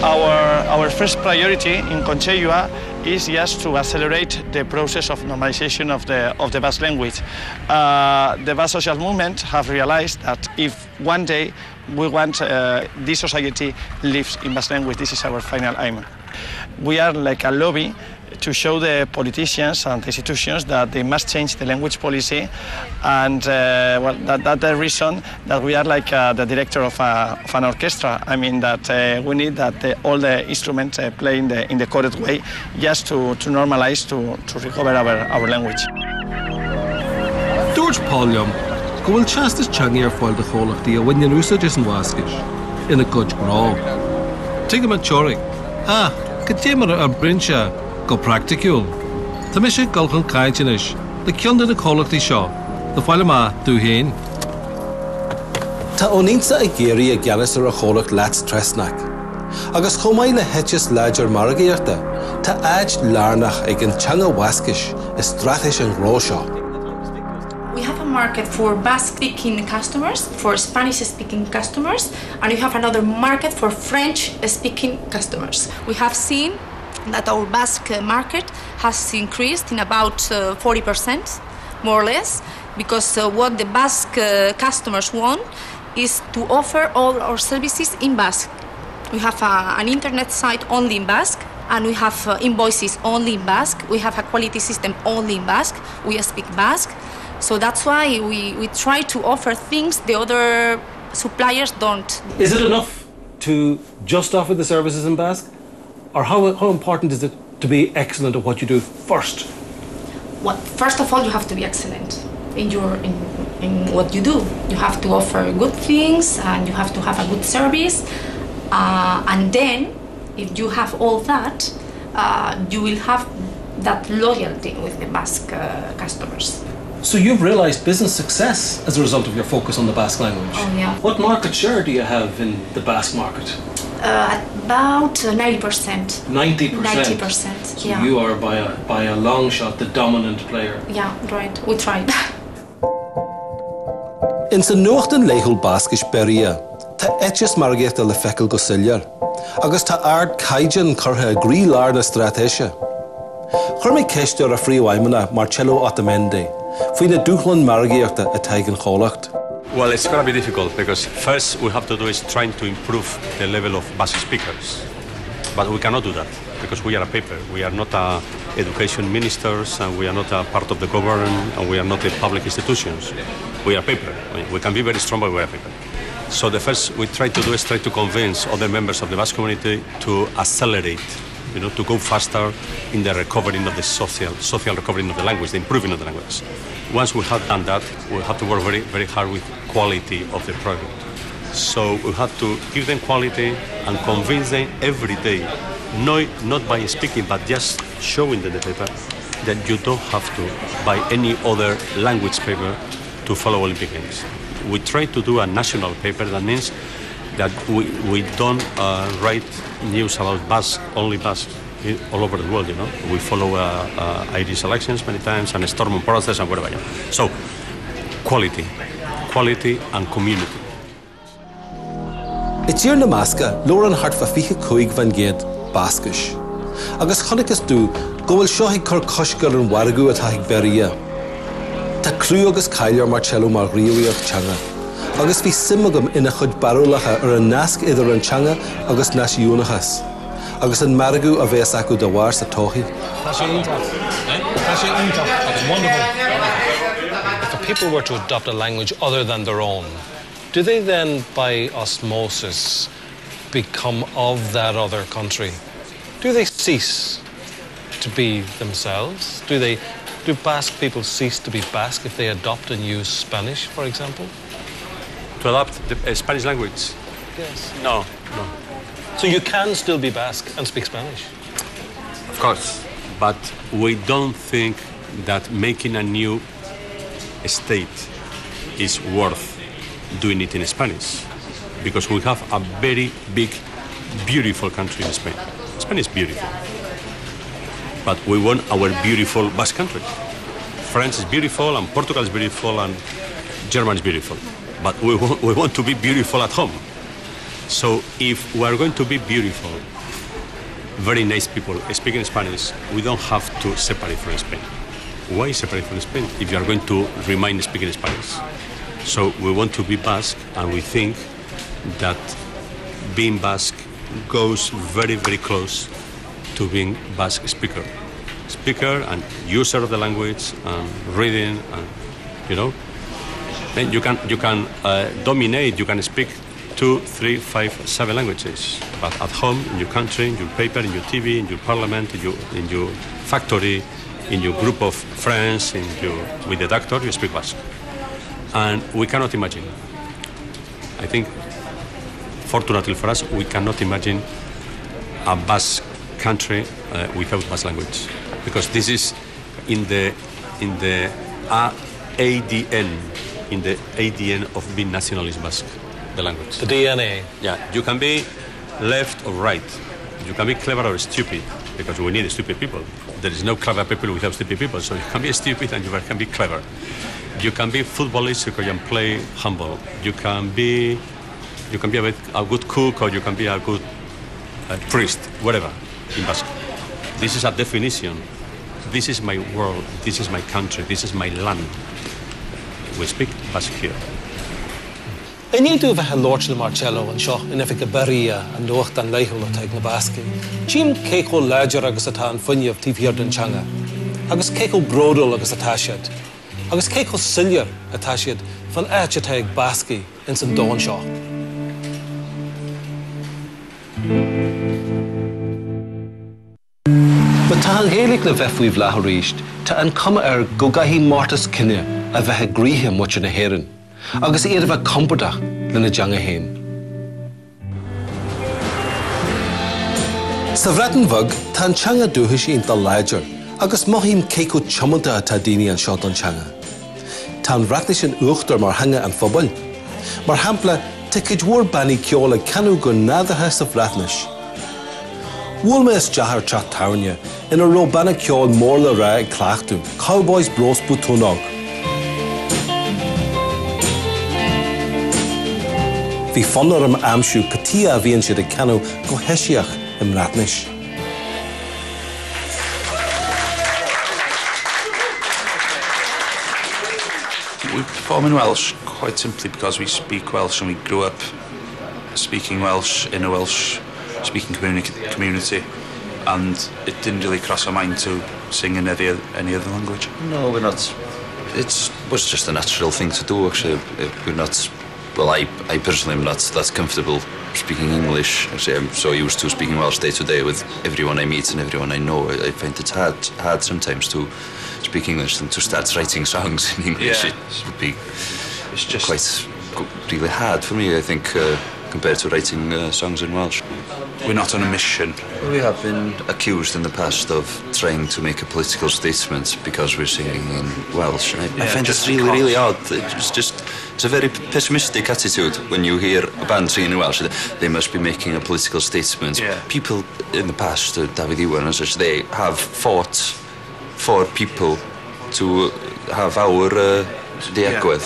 [SPEAKER 19] Our first priority in Conselua is just to accelerate the process of normalization of the Basque language. The Basque social movement have realized that if one day we want this society lives in Basque language, this is our final aim. We are like a lobby to show the politicians and the institutions that they must change the language policy, and well, that's the reason that we are like the director of an orchestra. I mean that we need that all the instruments play in the correct way, just to normalize, to recover our language.
[SPEAKER 3] George Paulium, go bhfuil teastas teanga ar fáil de chomhlachtaí a bhain úsáideas an Wascais ina cuid grá. Tuigim an teoraigh, go dtí mar ar brinse go practicúil. Tá mé sé golchan caiinteanais le ceanna na chomhlachtaí seo, do fáile má dú héin. Tá ónínsa ag géirí a gceannas ar a chomhlacht leat tresnach, agus chomáid le heitis láidir mar a géirta, tá áid lárnach ag an teanga Wascais is strathais an grá seo.
[SPEAKER 21] We have a market for Basque-speaking customers, for Spanish-speaking customers, and we have another market for French-speaking customers. We have seen that our Basque market has increased in about 40%, more or less, because what the Basque customers want is to offer all our services in Basque. We have an internet site only in Basque, and we have invoices only in Basque. We have a quality system only in Basque. We speak Basque. So that's why we try to offer things the other suppliers don't.
[SPEAKER 3] Is it enough to just offer the services in Basque? Or how important is it to be excellent at what you do first?
[SPEAKER 21] Well, first of all, you have to be excellent in what you do. You have to offer good things, and you have to have a good service. And then, if you have all that, you will have that loyalty with the Basque customers.
[SPEAKER 3] So you've realised business success as a result of your focus on the Basque language.
[SPEAKER 21] Oh, yeah.
[SPEAKER 3] What market share do you have in the Basque market?
[SPEAKER 21] At About 90%.
[SPEAKER 3] 90%?
[SPEAKER 21] 90%,
[SPEAKER 3] So
[SPEAKER 21] yeah.
[SPEAKER 3] you are by a long shot the dominant player.
[SPEAKER 21] Yeah, right. We tried.
[SPEAKER 2] In sa nuachtan leichul Baskish beria, ta etches margéta le fecal go sillar, agus ta ard caijan curtha grí lar na strategia. Churmi ceistir a fríomhaimena Marcello Otamendi, fui na dúchlan margéachta a taigan cholacht.
[SPEAKER 9] Well, it's going to be difficult because first we have to do is trying to improve the level of Basque speakers. But we cannot do that because we are a paper. We are not education ministers and we are not a part of the government and we are not a public institutions. We are paper. We can be very strong, but we are paper. So the first we try to do is try to convince other members of the Basque community to accelerate, to go faster in the recovery of the social recovery of the language, the improving of the language. Once we have done that, we have to work very, very hard with quality of the product. So we have to give them quality and convince them every day, not by speaking, but just showing them the paper, that you don't have to buy any other language paper to follow Olympic Games. We try to do a national paper. That means that we don't write news about Basque, only Basque, all over the world, We follow Irish elections many times and a storm process and whatever. So, quality and community.
[SPEAKER 2] It's here na Masca, Lauren Hart fa fiche coig van Ged, Baskish. Agus chonikas du, goel shohi cur koshgar and waragu at haig beria. Ta cru agus Kailer Marcello Margriwi of Changa. Agus fi simagum in a chud barulacha or a nask either in Changa agus nash unachas. Agus an Maragu of Esaku da war sa tohi.
[SPEAKER 3] That's wonderful. If people were to adopt a language other than their own, do they then, by osmosis, become of that other country? Do they cease to be themselves? Do Basque people cease to be Basque if they adopt and use Spanish, for example?
[SPEAKER 9] To adopt the Spanish language?
[SPEAKER 3] Yes.
[SPEAKER 9] No.
[SPEAKER 3] So you can still be Basque and speak Spanish?
[SPEAKER 9] Of course, but we don't think that making a new state is worth doing it in Spanish, because we have a very big, beautiful country in Spain. Spain is beautiful, but we want our beautiful Basque country. France is beautiful, and Portugal is beautiful, and German is beautiful, but we want to be beautiful at home. So if we are going to be beautiful, very nice people speaking Spanish, we don't have to separate from Spain. Why separate from Spain if you are going to remain speaking Spanish? So we want to be Basque, and we think that being Basque goes very, very close to being Basque speaker and user of the language and reading, and then you can dominate. You can speak 2, 3, 5, 7 languages, but at home, in your country, in your paper, in your TV, in your parliament, in your factory, in your group of friends, with the doctor, you speak Basque. And we cannot imagine. I think, fortunately for us, we cannot imagine a Basque country without Basque language, because this is in the ADN of being nationalist Basque, the language.
[SPEAKER 3] The DNA.
[SPEAKER 9] Yeah, you can be left or right. You can be clever or stupid, because we need stupid people. There is no clever people without stupid people, so you can be stupid and you can be clever. You can be footballist, you can play handball. You can be a good cook, or you can be a good priest, whatever, in Basque. This is a definition. This is my world, this is my country, this is my land. We speak Basque here.
[SPEAKER 3] I need to have a Lord Marcello and Shaw in Efika Beria and Nocht and Leihul take na Basque. Jim Keiko Ledger agus atan funny of TV and Changa. Agus Keiko Brodel agus attached. Agus Keiko Sillier attached van Achateg Basque in St. Dawn Shaw. But Tal Helig na Vefwe've Laharisht, to uncome Gogahi Mortis Kinne, a Vehegrihe much in a heron. Agus eir of a comforter than a janga hen. Sa Vratenvug, tan changa duhish in the ledger, agus mohim keiko chumanta tadini and shot on changa. Tan ratnish and uchter mar hanga and fobble. Mar hampla, te kidwar bani kiola canu go nada has of ratnish.
[SPEAKER 2] Bhfuil me is dearthar teacht tárne ina raibh banna ceol mór le rá ag cleachtú, cowboys bros bútónach. Bhí fannar am amsú patí a bhíonn siad ag ceanú go heisiach im ratnis.
[SPEAKER 1] We perform in Welsh quite simply because we speak Welsh and we grew up speaking Welsh in a Welsh speaking community, and it didn't really cross our mind to sing in any other language.
[SPEAKER 22] No, we're not. It was just a natural thing to do, actually. We're not. Well, I personally am not that comfortable speaking English. Actually, I'm so used to speaking Welsh day to day with everyone I meet and everyone I know. I find it hard sometimes to speak English and to start writing songs in English.
[SPEAKER 1] Yeah.
[SPEAKER 22] It would be quite really hard for me, I think, compared to writing songs in Welsh.
[SPEAKER 1] We're not on a mission.
[SPEAKER 22] We have been accused in the past of trying to make a political statement because we're singing in Welsh. And I find this really odd. It's a very pessimistic attitude when you hear a band singing in Welsh. They must be making a political statement.
[SPEAKER 1] Yeah.
[SPEAKER 22] People in the past, David Iwan and such, they have fought for people to have our with.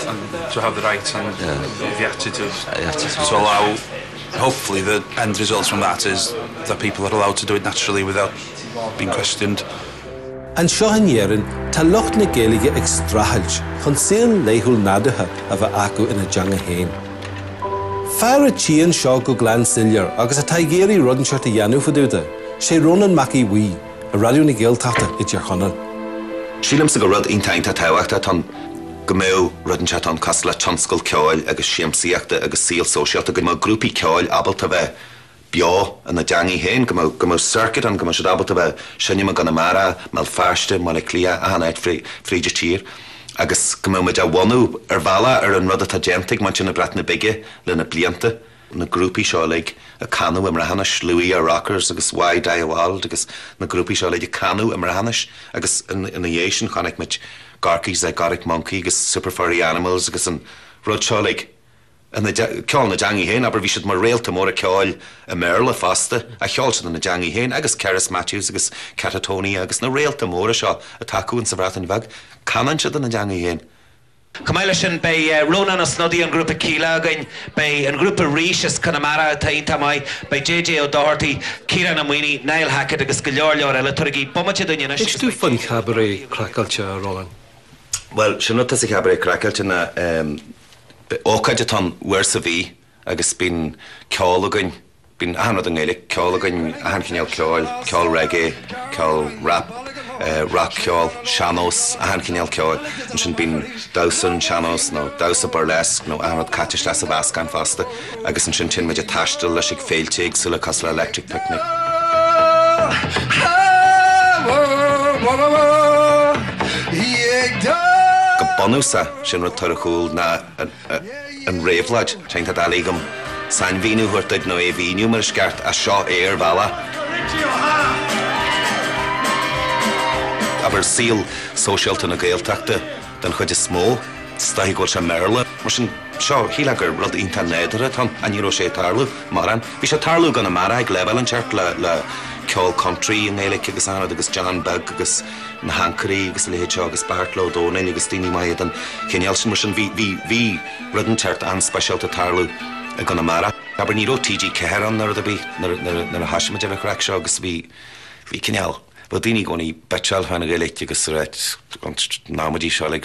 [SPEAKER 1] And to have the right and the attitude to allow. Hopefully the end result from that is that people are allowed to do it naturally without being questioned.
[SPEAKER 2] An seo an éireann tá lucht na Gaeilge ag strachailt chun saoil léithúil nadaithe a bheith acu ina deanga féin. Fear a tíon seo go glan sillar agus a taigéirí rudan seart a dhéanú faidúta, sé Ronan Mackie Wee, a radio na Gaeltachta i dtíor chonan.
[SPEAKER 23] Sílam sa go rud intainta táhaachta tan go mé rudan seart an casla tionscail ceáil agus siamsaíochta agus síl sóisialta go mé grúpi ceáil abalta bheith beo an na deangaí héin go mé circuit an go mé siad abalta bheith sinne me gan na mara mal fearste mal clia a hanaid fríide tír agus go mé de bhhanú bhela an rud atá gentig man sin na bret na bige le na blianta na grúpi seo le a canú am rahanis Louis a Rockers agus Y Diawald agus na grúpi seo le a canú am rahanis agus in na dhéisian chanig mit Garky, Zygotic Monkey, agus Super Furry Animals, agus an rud seo le an ceáil na deangaí héin, aber bhí siad mar réalta mór a ceáil a Merle fasta a cheáil siad na deangaí héin, agus Keris Matthews, agus Catatonia, agus na réalta mór a seo a taú an sa bhreatan bhag, canan siad na deangaí héin.
[SPEAKER 24] Cumile sin bei Ronan a snodí an grúpa Cíla again, bei an grúpa Ríis is Connemara taínta mai, bei JJ O'Doherty, Kieran Amwini, Niall Hackett agus go leor eile turgaí bomaide duine.
[SPEAKER 3] It's too fun cabaret crackalcha, Roland.
[SPEAKER 23] Well, sin not as a cabaret crackalcha na ócaide tan wersa bhí agus bín ceáil again, bín ahanad an Gaelic ceáil again, ahan cinneal ceáil reggae, ceáil rap, rock ceáil, seanos, ahan cinneal ceáil, an sin bín dausan seanos, no dausa burlesque, no ahanad catish leis a bhascan fasta, agus an sin tin meid a taistil leis ag féilteig sula Castle Electric Picnic. Go bonúsa sin rud tar a chúl na an réomhlaid teint a dalígam Sain víniu huirtaid nó víniu mar sceart a seo bhela. Aber síl sóisialta na Gaeltachta den chuid is smó, staigh goil se Merle, mar sin seo hílagur rud ínta néidere tan aníró sé tarlú maran. Bhí sé tarlú gan na mara ag level an teart le ceol country in Gaelic agus anad agus John Bug agus na Hankery agus Leitio agus Bartlow Donin agus Dini Maiad an chéneal sin mar sin bhí rud an teart an speisialta tarlú a gan na mara. Aber ní ró TG Ceheran nar a bhí nar a hasisiid a bheith seo agus bhí chéneal. Well, dini goni betchal han Gaelic agus reit námadí seo le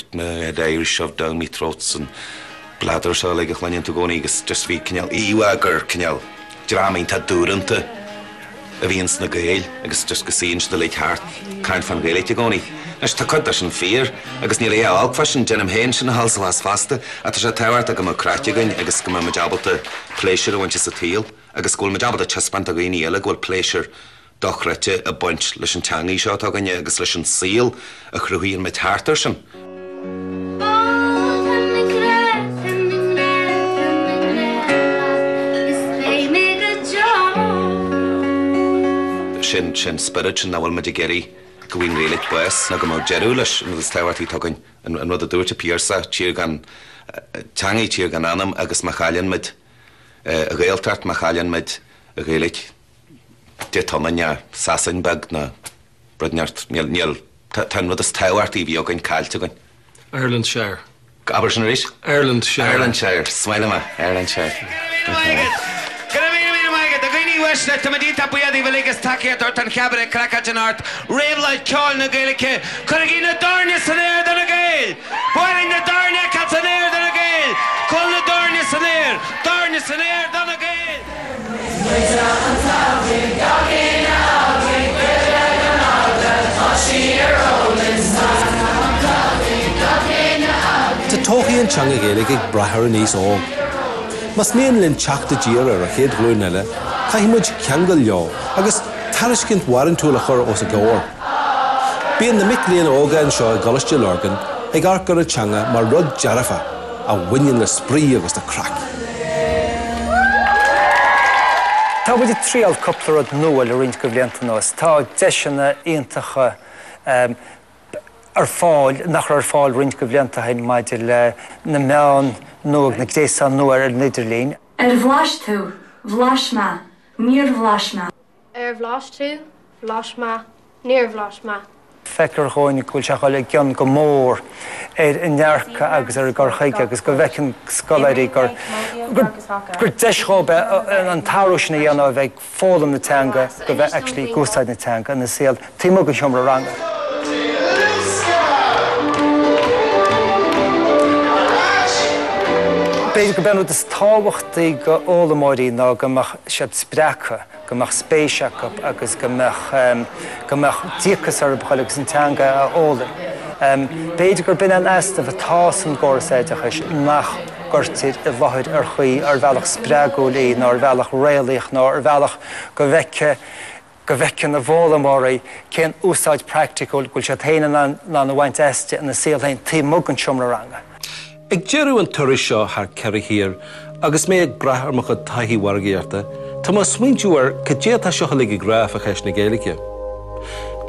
[SPEAKER 23] Irish shoved down me throats and bladder seo le chlein to goni agus just bhí chéneal íwagur chéneal drámainn tá dúranta a bhíons na Gael agus just go sín de leit hart cain fan Gaelic goni. Nes tá chud sin fear agus ní ré alfasin denim héin sin na halsa las fasta a tá sé táhart a go cratigain agus go ma jabalta pleasure a wantis a tíl agus gúil ma jabalta chespanta go iní eile gúil pleasure dochrete a buint leis an teangaí seo aganne agus leis an síl a chruthíonn mit háartar sin. Sin spirit sin bhfuil muid geirí go bhíon réalaigh buas na go má jeú leis an is táhairtaí tugann an rud a dúirte píorsa tír gan teangaí tír gan anam agus má chailíonn muid a Gaeltart má chailíonn muid a Gaelic de tanna sasan bag na brudneart níl tan rud is táhairtaí bhí againn cáilte againn.
[SPEAKER 3] Irelandshire.
[SPEAKER 23] Abershire?
[SPEAKER 3] Irelandshire.
[SPEAKER 23] Irelandshire. Smile ma, Irelandshire.
[SPEAKER 24] West to Medita Puadi Veligas Takia Tortan Cabaret Krakajanart, Rave Light Chol Nagalike, Kuragina Darnia Sanair than a gale, Boiling the Darnia Catsanair than a gale, Call the Darnia Sanair than a gale.
[SPEAKER 3] Tá tóchaí an teanga Gaeilge ag brathar níos óg. Mas mian linn teachta díar ar a chéad glúin eile, caithimid ceangal leo, agus tariscint warin túla chur os a gabhar. Bíon na mic líon óga an seo galiste lorgan ag arcar a teanga mar rud dearafa a bhainnean le sprí agus na crack.
[SPEAKER 15] Tá bud tríal coppla rud nua le roinnt go bhlianta nós. Tá deisina iontacha ar fáil, nach ar fáil roinnt go bhlianta hain maidir le na meán nuag na gdésan nuair ar Féidir Linn.
[SPEAKER 6] Bhlais tú, bhlais ma, níor bhlais ma.
[SPEAKER 10] Bhlais tú, bhlais ma, níor bhlais ma.
[SPEAKER 15] Feicir cháinnig cúil seachá le gian go mór in nearcha agus ar gorchaige agus go bhecin scoláirí gur deischobe an táúisina dhéanamh bheith fólam na teanga go bheith actually gúsáid na teanga na síal tímo go seomra ranga. Beidir go benú is táhachtaí go ólamáirí ná go mbeadh siad spreacha, go mbeadh spéiseach agus go mbeadh díchas ar bhaile an teanga a ólan. Beidir gur bin an easta bheith tásan gcórasaidechas nach gurtíad I bhathid ar chuí ar bhealach spreagúlaí ná ar bhealach réalaíoch ná ar bhealach go bheice na bhólamáirí cén úsáid practicúil gúil sé taine ná na bhaint eiste na síalthain tímog an siomra ranga.
[SPEAKER 3] Ag dearú an tuiris seo thar ceiri hir, agus mé ag brathar mo chud taithí wargaíarta, tá má smaointúar cé tá seo chuig I gráf a cheis na Gaeilge.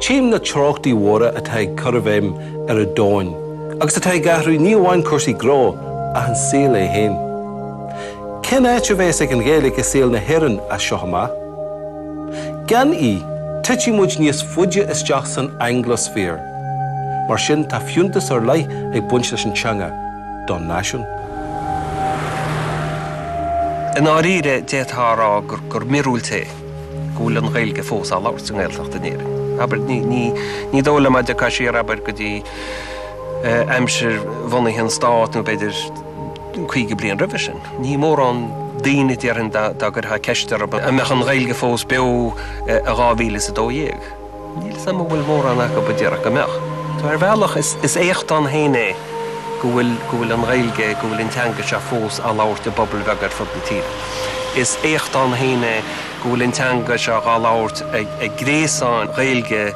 [SPEAKER 3] Tíim na tróchtaí mhóra atá ag curvém ar a dóin, agus atá ag gathú ní bhhain cuasaí gró a an síl é héin. Cén áit bheits ag an Gaeilge síl na héireann a seo amach? Gan tití muid níos fuide isteach san anglosfér, mar sin tá fiúntas ar leith ag buint leis an teanga. Don nation.
[SPEAKER 11] Yn áíre déthrá gur mirúilte gúil an Gaeilge fós á labhart san Gaeltacht in éireann. Aber ní dóla maid a caiisiar aber go dtí aimsir bhunaigh an stát nó beidir chuige bliain roimhe sin. Ní mór an daoine dearann da gur ha ceistar a meach an Gaeilge fós beo a 2012. Níl sam bhfuil mór an acha ba dearach go meach. Tá ar bhealach is écht an héine Gwyl an Gaeilge, gwyl an teanga se fós a labhart a bobbal bheagar fod na tír. Is écht an héine gwyl an teanga se a labhart a gréasán Gaeilge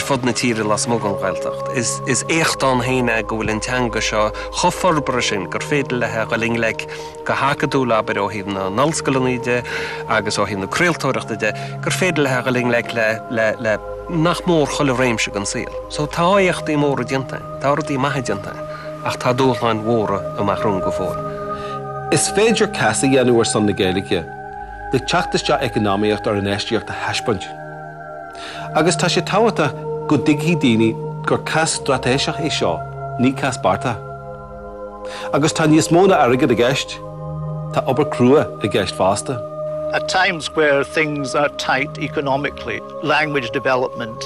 [SPEAKER 11] fod na tír las mog an Gaeltacht. Is écht an héine gwyl an teanga se choforbre sin gur féidir lethe go lingleg go hacadúla aber ó híomh na nalscoilíide agus ó híomh na craoltóireachtaide gur féidir lethe go lingleg le nach mór chola réimse an síl. So tá écht I mór a diantain, tá ordaí maithe diantain. Ach tá dúlháin mhóra amach rún go fór.
[SPEAKER 3] Is féidir casa dhéanúir san na Gaeilge, de teachtaiste economíocht ar an éisteocht a heispont. Agus tá sé táhata go dtithe daoine gur cas stratéiseach é seo, ní cas barta. Agus tá níos móna airgid a gceist, tá obair crua a gceist fásta.
[SPEAKER 19] At times where things are tight economically, language development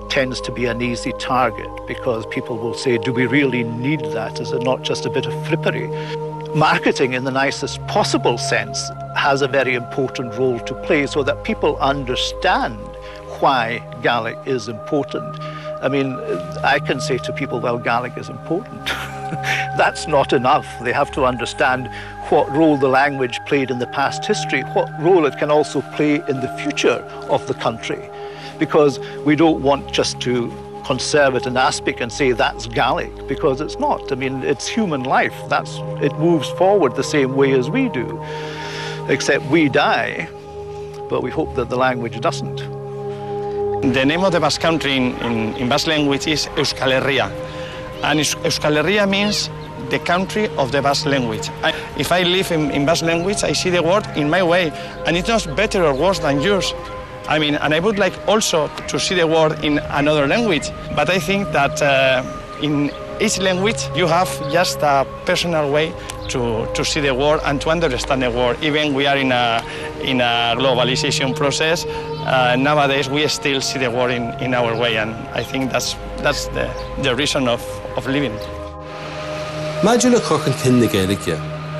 [SPEAKER 19] tends to be an easy target because people will say, do we really need that? Is it not just a bit of frippery? Marketing in the nicest possible sense has a very important role to play so that people understand why Gaelic is important. I mean, I can say to people, well, Gaelic is important. That's not enough. They have to understand what role the language played in the past history, what role it can also play in the future of the country. Because we don't want just to conserve it in aspic and say that's Gaelic, because it's not. I mean, it's human life. It moves forward the same way as we do, except we die, but we hope that the language doesn't.
[SPEAKER 12] The name of the Basque country in Basque language is Euskal Herria. And Euskal Herria means the country of the Basque language. If I live in Basque language, I see the world in my way, and it's not better or worse than yours. I mean, and I would like also to see the world in another language, but I think that in each language you have just a personal way to see the world and to understand the world. Even we are in a globalization process, nowadays we still see the world in our way, and I think that's the reason of living.
[SPEAKER 3] Maidú le chorchan cin na Gaeilge,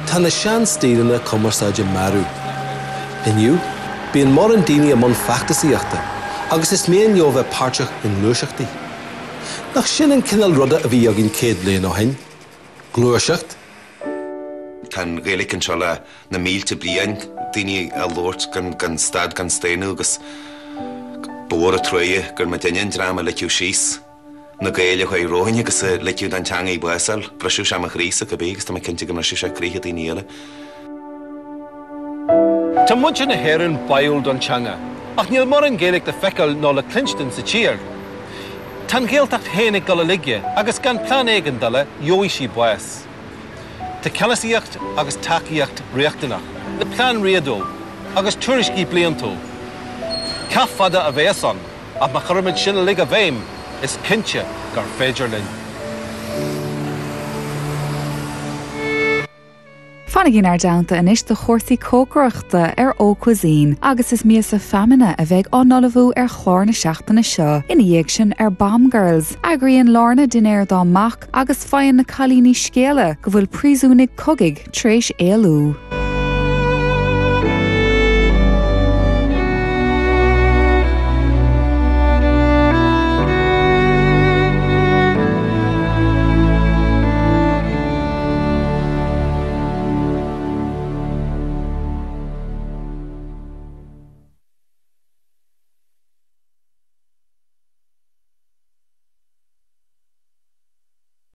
[SPEAKER 3] tá na sean stílanna commerceáide marú. Inniu, bíonn mar an daoine among feachtasaíochta, agus is mian leo bheith páirteach in luaisachtaí. Nach sin an cinnal ruda a bhí agin céad bliain ó hain. Glúaiseacht.
[SPEAKER 23] Tan Gaelic an seola na mílte bliain, daoine a lórt gan stad gan stéanú agus bór a troie gur ma daine drama le ciú síos. Na Gaeilge chuí roiine agus le ciú dan teanga í buasal, brasú sem a chrísa go bégus tá ma cinnte go marisiú se crícha daoine eile.
[SPEAKER 3] Tá muinte na héireann baúil don teanga, ach níl mar an Gaelic de feiceáil ná le Clinston sa tír. Tá Gaeltacht hénig go ligge agus gan plán éigen dala jóí sí buas. Tá cealasaíocht agus tacaíocht riachtanach, le plán riadó agus tuairiscí bliantó. Ca fada a bheith san, ach ma chuirmid sinna lig a bhéim is cinse gur Féidir Linn.
[SPEAKER 5] Fannigin ar downta inis de chórsaí cócroachta ó cuisine, agus is míos a feminine a bheith anolahú chlár na seachtainna seo, ina dhéag sin Bam Girls, agraíonn Lorna dinéir dá mach agus fainn na chalíní scéala go bhfuil príosúnig cogaigh tréis éalú.